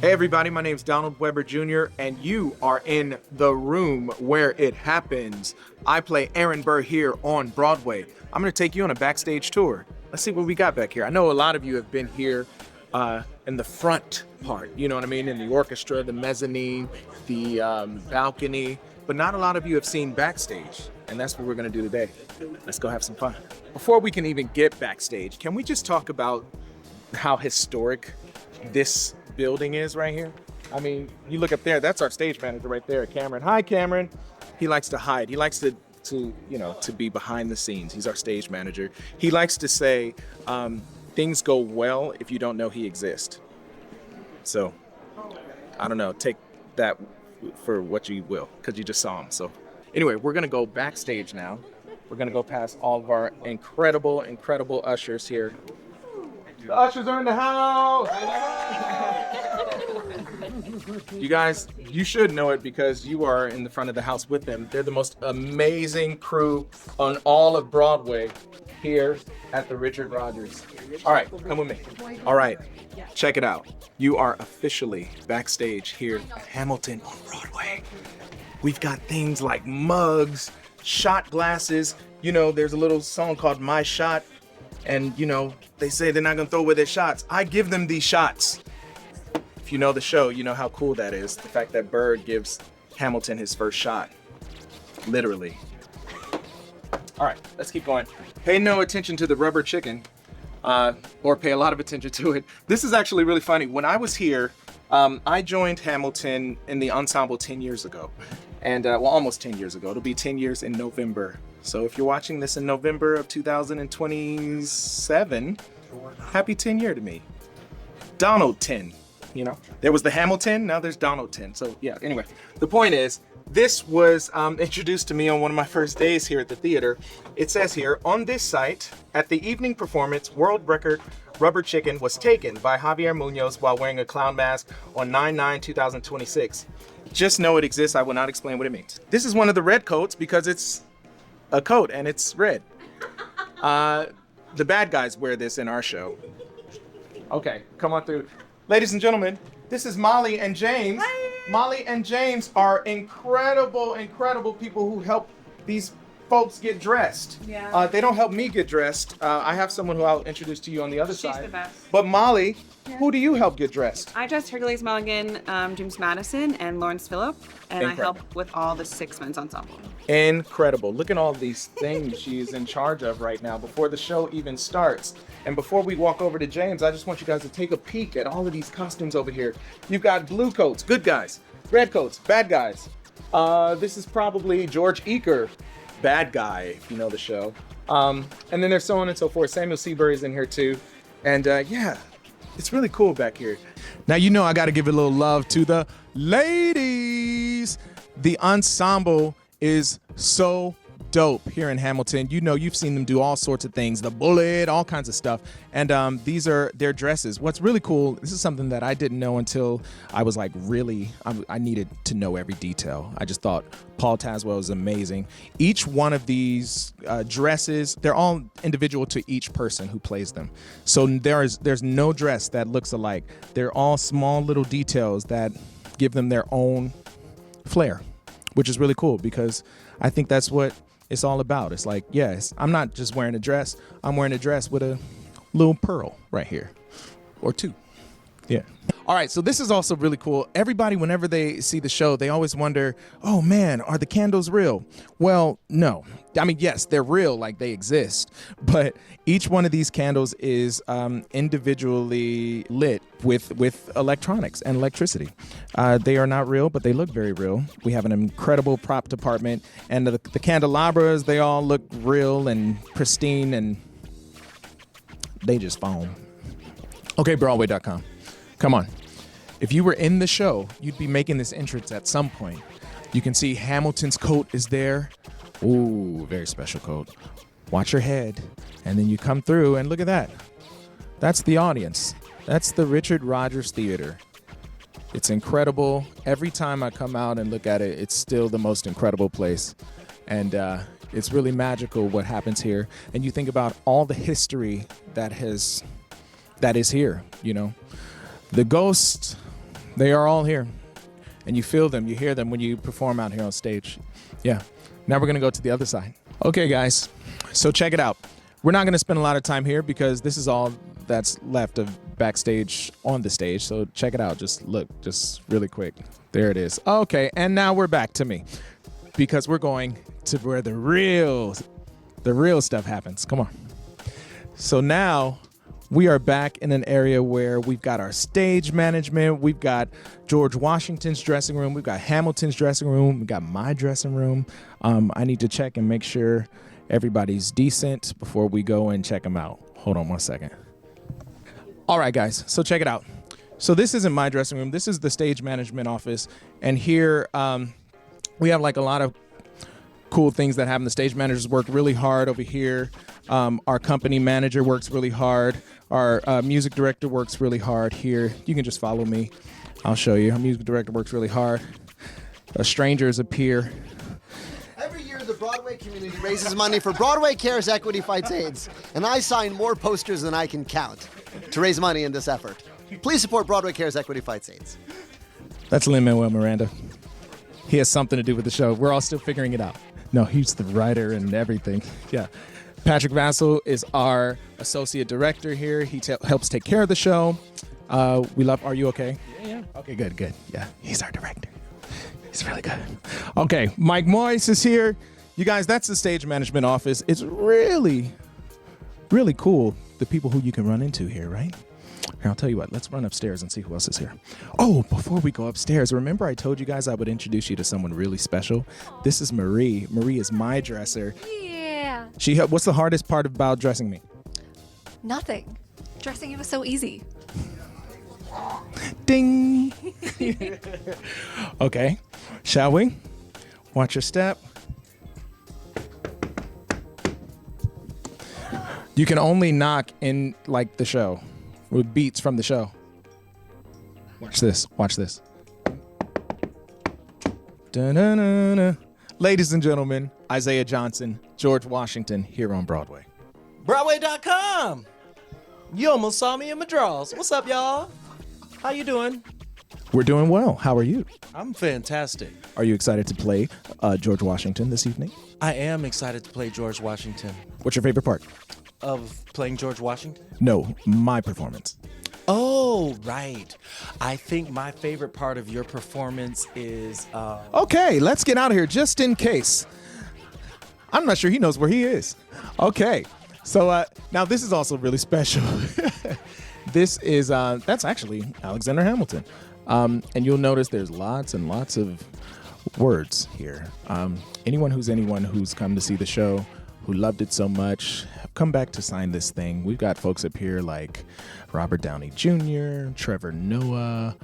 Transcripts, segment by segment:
Hey everybody, my name's Donald Weber Jr. and you are in the room where it happens. I play Aaron Burr here on Broadway. I'm gonna take you on a backstage tour. Let's see what we got back here. I know a lot of you have been here in the front part, you know what I mean? In the orchestra, the mezzanine, the balcony, but not a lot of you have seen backstage. And that's what we're gonna do today. Let's go have some fun. Before we can even get backstage, can we just talk about how historic this building is right here? I mean, you look up there, that's our stage manager right there, Cameron. Hi, Cameron. He likes to hide. He likes to be behind the scenes. He's our stage manager. He likes to say, things go well if you don't know he exists. So, I don't know, take that for what you will, because you just saw him. So, anyway, we're gonna go backstage now. We're gonna go past all of our incredible, incredible ushers here. The ushers are in the house! You guys, you should know it because you are in the front of the house with them. They're the most amazing crew on all of Broadway here at the Richard Rodgers. All right, come with me. All right, check it out. You are officially backstage here at Hamilton on Broadway. We've got things like mugs, shot glasses. You know, there's a little song called My Shot. And, you know, they say they're not gonna throw away their shots. I give them these shots. If you know the show, you know how cool that is. The fact that Burr gives Hamilton his first shot. Literally. All right, let's keep going. Pay no attention to the rubber chicken, or pay a lot of attention to it. This is actually really funny. When I was here, I joined Hamilton in the ensemble 10 years ago. And, well, almost 10 years ago. It'll be 10 years in November. So if you're watching this in November of 2027, happy 10 year to me. Donald 10, you know. There was the Hamilton, now there's Donald 10. So yeah, anyway, the point is, this was introduced to me on one of my first days here at the theater. It says here, on this site, at the evening performance, world record rubber chicken was taken by Javier Munoz while wearing a clown mask on 9/9/2026. Just know it exists, I will not explain what it means. This is one of the red coats because it's a coat and it's red. The bad guys wear this in our show. Okay, come on through. Ladies and gentlemen, this is Molly and James. Hi. Molly and James are incredible, incredible people who help these folks get dressed. Yeah. They don't help me get dressed. I have someone who I'll introduce to you on the other side. She's the best. But Molly, who do you help get dressed? I dress Hercules Mulligan, James Madison, and Lawrence Phillip, and Incredible. I help with all the Six Men's Ensemble. Incredible. Look at all these things she's in charge of right now before the show even starts. And before we walk over to James, I just want you guys to take a peek at all of these costumes over here. You've got blue coats, good guys. Red coats, bad guys. This is probably George Eaker, bad guy, if you know the show. And then there's so on and so forth. Samuel Seabury's in here too. And yeah, it's really cool back here. Now, you know I got to give a little love to the ladies. The ensemble is so dope here in Hamilton. You know, you've seen them do all sorts of things, the bullet, all kinds of stuff. And these are their dresses. What's really cool, this is something that I didn't know until I was like I needed to know every detail. I just thought Paul Tazwell is amazing. Each one of these dresses, they're all individual to each person who plays them. So there's no dress that looks alike. They're all small little details that give them their own flair, which is really cool because I think that's what it's all about. It's like, yes, I'm not just wearing a dress. I'm wearing a dress with a little pearl right here or two. Yeah. All right, so this is also really cool. Everybody, whenever they see the show, they always wonder, oh man, are the candles real? Well, no. I mean, yes, they're real, like they exist, but each one of these candles is individually lit with electronics and electricity. They are not real, but they look very real. We have an incredible prop department, and the candelabras, they all look real and pristine, and they just foam. Okay, Broadway.com. Come on. If you were in the show, you'd be making this entrance at some point. You can see Hamilton's coat is there. Ooh, very special coat. Watch your head. And then you come through and look at that. That's the audience. That's the Richard Rodgers Theater. It's incredible. Every time I come out and look at it, it's still the most incredible place. And it's really magical what happens here. And you think about all the history that is here, you know. The ghost, They are all here. And you feel them, you hear them when you perform out here on stage. Yeah. Now we're going to go to the other side. Okay, guys. So check it out. We're not going to spend a lot of time here because this is all that's left of Backstage on the stage. So check it out. Just look, just really quick. There it is. Okay, and now we're back to me because we're going to where the real stuff happens. Come on. So now we are back in an area where we've got our stage management. We've got George Washington's dressing room. We've got Hamilton's dressing room. We've got my dressing room. I need to check and make sure everybody's decent before we go and check them out. Hold on one second. All right, guys, so check it out. So this isn't my dressing room. This is the stage management office. And here we have like a lot of cool things that happen. The stage managers work really hard over here. Our company manager works really hard. Our music director works really hard here. You can just follow me. I'll show you. Our music director works really hard. Strangers appear. Every year, the Broadway community raises money for Broadway Cares Equity Fights AIDS, and I sign more posters than I can count to raise money in this effort. Please support Broadway Cares Equity Fights AIDS. That's Manuel-Miranda. He has something to do with the show. We're all still figuring it out. No, he's the writer and everything. Yeah. Patrick Vassell is our associate director here. He helps take care of the show. Are you okay? Yeah. Okay, good. Yeah, he's our director. He's really good. Okay, Mike Moyes is here. You guys, that's the stage management office. It's really, really cool, the people who you can run into here, right? Here, I'll tell you what, let's run upstairs and see who else is here. Oh, before we go upstairs, remember I told you guys I would introduce you to someone really special? This is Marie. Marie is my dresser. Yeah. What's the hardest part about dressing me? Nothing. Dressing you was so easy. Ding. Okay, shall we? Watch your step. You can only knock in like the show, with beats from the show. Watch this. Da-na-na-na. Ladies and gentlemen, Isaiah Johnson, George Washington, here on Broadway. Broadway.com. You almost saw me in my drawers. What's up, y'all? How you doing? We're doing well. How are you? I'm fantastic. Are you excited to play George Washington this evening? I am excited to play George Washington. What's your favorite part? Of playing George Washington? No, my performance. Oh, right. I think my favorite part of your performance is... Okay, let's get out of here just in case. I'm not sure he knows where he is. Okay, so now this is also really special. This is, that's actually Alexander Hamilton. And you'll notice there's lots and lots of words here. Anyone who's come to see the show, who loved it so much, have come back to sign this thing. We've got folks up here like Robert Downey Jr., Trevor Noah,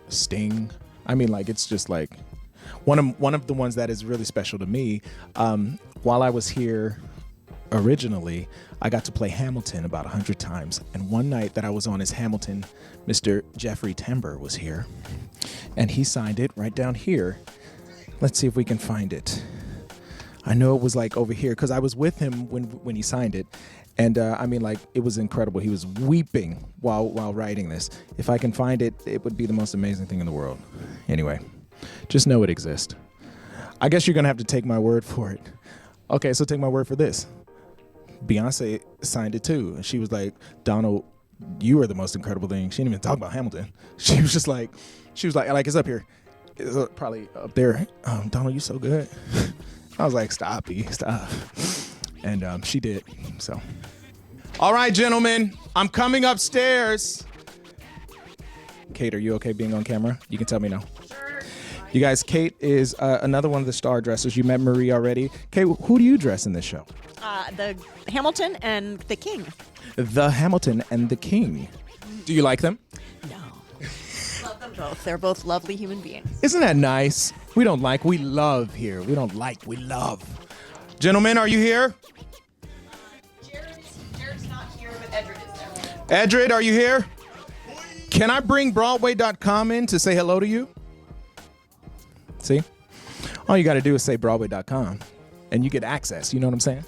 Sting. I mean, like, it's just like one of the ones that is really special to me. While I was here originally, I got to play Hamilton about 100 times. And one night that I was on as Hamilton, Mr. Jeffrey Tambor was here. And he signed it right down here. Let's see if we can find it. I know it was like over here because I was with him when he signed it. And I mean, like, it was incredible. He was weeping while writing this. If I can find it, it would be the most amazing thing in the world. Anyway, just know it exists. I guess you're going to have to take my word for it. Okay, so take my word for this. Beyonce signed it too. And she was like, Donald, you are the most incredible thing. She didn't even talk about Hamilton. She was like, it's up here. It's probably up there. Donald, you're so good. I was like, stop. And she did, so. All right, gentlemen, I'm coming upstairs. Kate, are you okay being on camera? You can tell me now. Sure. You guys, Kate is another one of the star dressers. You met Marie already. Kate, who do you dress in this show? The Hamilton and the King. The Hamilton and the King. Do you like them? No. Love them both. They're both lovely human beings. Isn't that nice? We don't like, we love here. We don't like, we love. Gentlemen, are you here? Jared's not here, but Edred is there. Edred, are you here? Can I bring Broadway.com in to say hello to you? See? All you got to do is say Broadway.com and you get access. You know what I'm saying?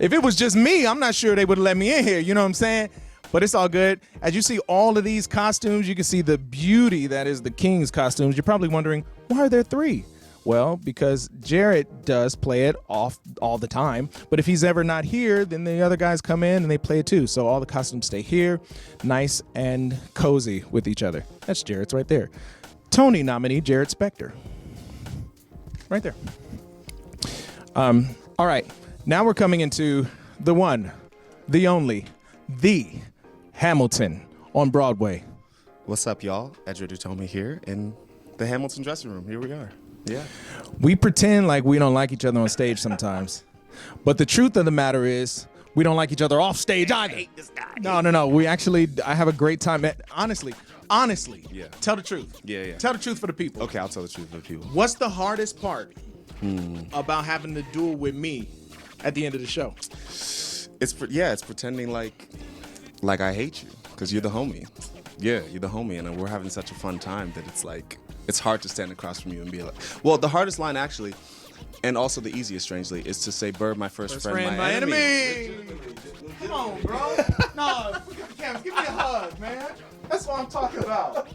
If it was just me, I'm not sure they would let me in here. You know what I'm saying? But it's all good. As you see all of these costumes, you can see the beauty that is the King's costumes. You're probably wondering, why are there 3? Well, because Jarrett does play it off all the time. But if he's ever not here, then the other guys come in and they play it too. So all the costumes stay here, nice and cozy with each other. That's Jarrett's right there. Tony nominee Jarrett Spector. Right there. All right. Now we're coming into the one, the only, the Hamilton on Broadway. What's up, y'all? Edward Utomi here in the Hamilton dressing room. Here we are. Yeah. We pretend like we don't like each other on stage sometimes. But the truth of the matter is, we don't like each other off stage either. I hate this guy. No. I have a great time. Honestly, Yeah. tell the truth. Yeah. Tell the truth for the people. Okay, I'll tell the truth for the people. What's the hardest part about having to duel with me at the end of the show? It's pretending like I hate you because you're the homie. Yeah, you're the homie, and we're having such a fun time that it's like it's hard to stand across from you and be like, well, the hardest line actually, and also the easiest, strangely, is to say, "Bird, my first friend, my enemy." Come on, bro. No, Cam, give me a hug, man. That's what I'm talking about.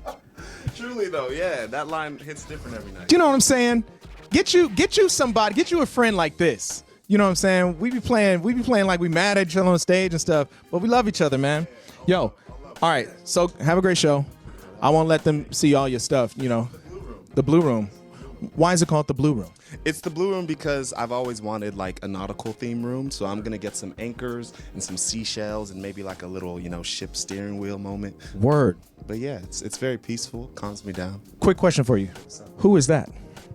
Truly though, yeah, that line hits different every night. Do you know what I'm saying? Get you a friend like this. You know what I'm saying? We be playing like we mad at each other on stage and stuff, but we love each other, man. Yo, all right, so have a great show. I won't let them see all your stuff, you know. The Blue Room. Why is it called the Blue Room? It's the Blue Room because I've always wanted like a nautical theme room, so I'm gonna get some anchors and some seashells and maybe like a little, ship steering wheel moment. Word. But yeah, it's very peaceful, calms me down. Quick question for you. Who is that?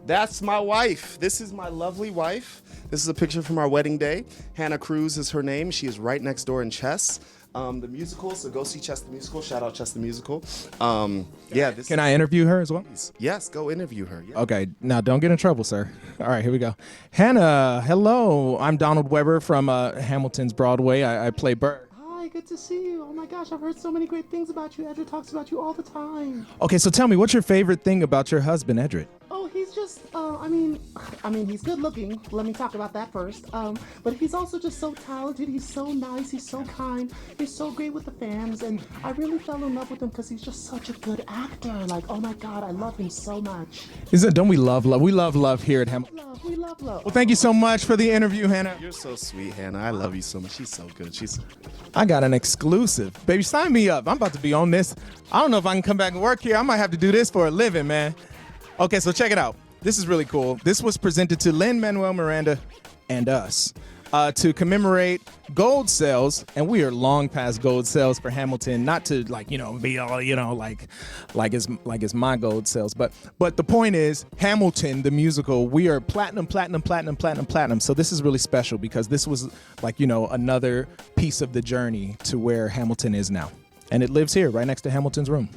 That's my wife. This is my lovely wife. This is a picture from our wedding day. Hannah Cruz is her name. She is right next door in Chess, the musical. So go see Chess the Musical. Shout out Chess the Musical. Can I interview her as well? Yes, go interview her. Yeah. Okay, now don't get in trouble, sir. All right, here we go. Hannah, hello. I'm Donald Weber from Hamilton's Broadway. I play Burr. Hi, good to see you. Oh my gosh, I've heard so many great things about you. Edred talks about you all the time. Okay, so tell me, what's your favorite thing about your husband, Edred? Oh, he's just, he's good looking. Let me talk about that first. But he's also just so talented. He's so nice. He's so kind. He's so great with the fans. And I really fell in love with him because he's just such a good actor. Like, oh my God, I love him so much. Don't we love love? We love love here at Hamilton. We love love. Well, thank you so much for the interview, Hannah. You're so sweet, Hannah. I love you so much. She's so good. I got an exclusive. Baby, sign me up. I'm about to be on this. I don't know if I can come back and work here. I might have to do this for a living, man. Okay, so check it out. This is really cool. This was presented to Manuel-Miranda and us to commemorate gold sales, and we are long past gold sales for Hamilton. Not to be all like it's my gold sales, but the point is Hamilton the musical. We are platinum. So this is really special because this was another piece of the journey to where Hamilton is now, and it lives here right next to Hamilton's room,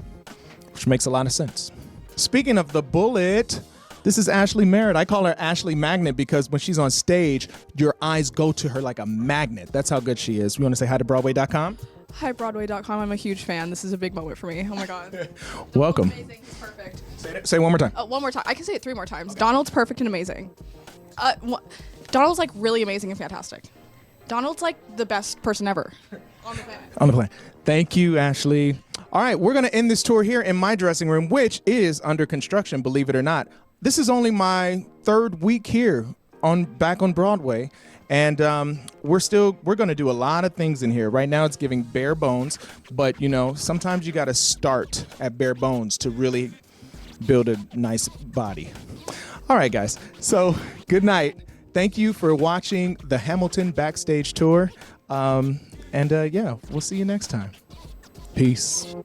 which makes a lot of sense. Speaking of the bullet. This is Ashley Merritt. I call her Ashley Magnet because when she's on stage, your eyes go to her like a magnet. That's how good she is. We want to say hi to Broadway.com? Hi, Broadway.com. I'm a huge fan. This is a big moment for me. Oh my God. Welcome. Amazing. He's perfect. Say it one more time. One more time. I can say it 3 more times. Okay. Donald's perfect and amazing. Donald's like really amazing and fantastic. Donald's like the best person ever on the planet. On the planet. Thank you, Ashley. All right, we're going to end this tour here in my dressing room, which is under construction, believe it or not. This is only my 3rd week here back on Broadway, and we're going to do a lot of things in here. Right now it's giving bare bones, but sometimes you got to start at bare bones to really build a nice body. All right, guys. So good night. Thank you for watching the Hamilton Backstage Tour. We'll see you next time. Peace.